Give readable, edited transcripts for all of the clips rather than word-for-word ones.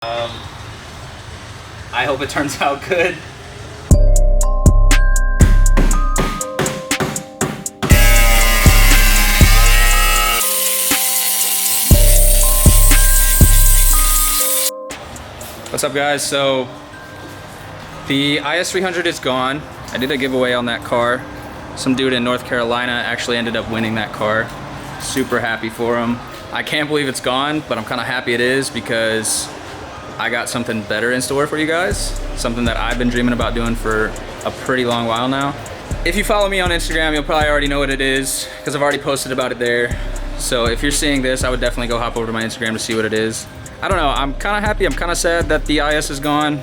I hope it turns out good. What's up, guys? So the IS300 is gone. I did a giveaway on that car. Some dude in North Carolina actually ended up winning that car. Super happy for him. I can't believe it's gone, but I'm kind of happy it is because I got something better in store for you guys. Something that I've been dreaming about doing for a pretty long while now. If you follow me on Instagram, you'll probably already know what it is because I've already posted about it there. So if you're seeing this, I would definitely go hop over to my Instagram to see what it is. I don't know, I'm kind of happy, I'm kind of sad that the IS is gone,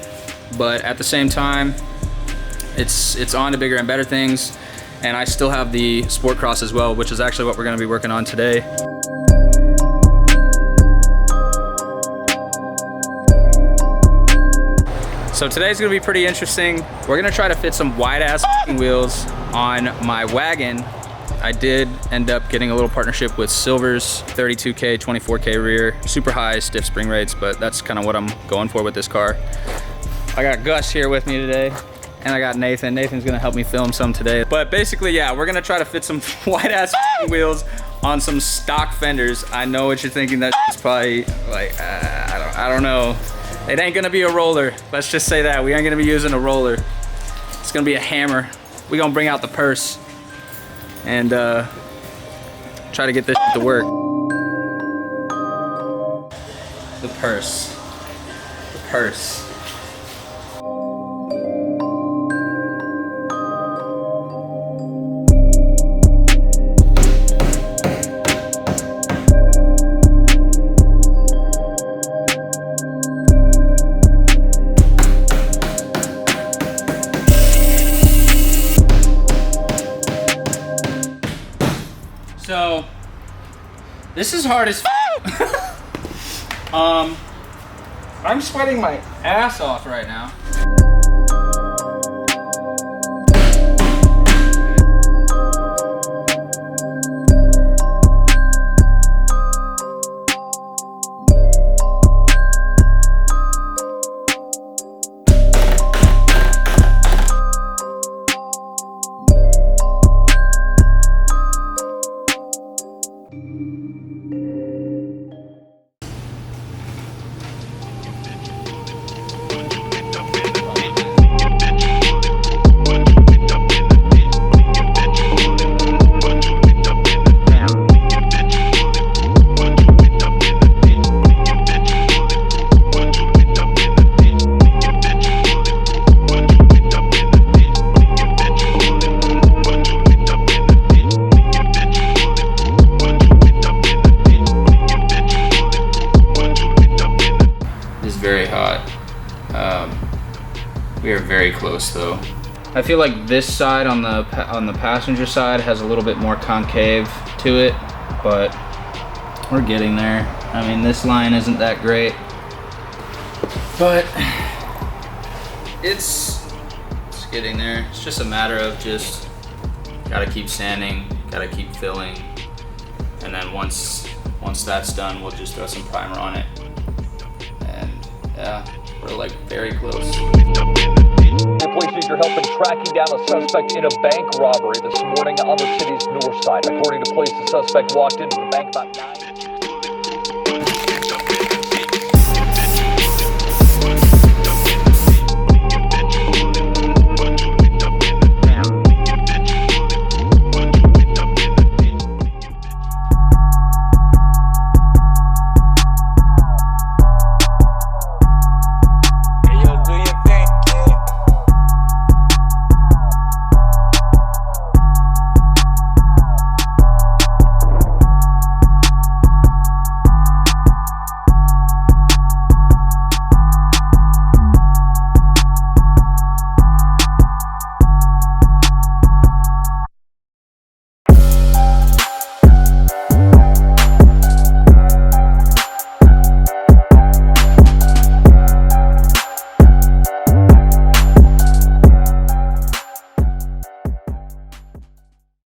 but at the same time, it's on to bigger and better things. And I still have the sportcross as well, which is actually what we're gonna be working on today. So today's gonna be pretty interesting. We're gonna try to fit some wide ass wheels on my wagon. I did end up getting a little partnership with Silver's 32K, 24K rear, super high stiff spring rates, but that's kind of what I'm going for with this car. I got Gus here with me today, and I got Nathan. Nathan's gonna help me film some today. But basically, yeah, we're gonna try to fit some wide ass wheels on some stock fenders. I know what you're thinking, that's probably like, I don't know. It ain't gonna be a roller. Let's just say that. We ain't gonna be using a roller. It's gonna be a hammer. We gonna bring out the purse and try to get this to work. The purse. The purse. So, this is hard as I'm sweating my ass off right now. Very hot. We are very close though. I feel like this side on the passenger side has a little bit more concave to it, but we're getting there. I mean, this line isn't that great, but it's getting there. It's just a matter of just gotta keep sanding, gotta keep filling, and then once that's done, we'll just throw some primer on it. Yeah, we're like very close. Police need your help in tracking down a suspect in a bank robbery this morning on the city's north side. According to police, the suspect walked into the bank about 9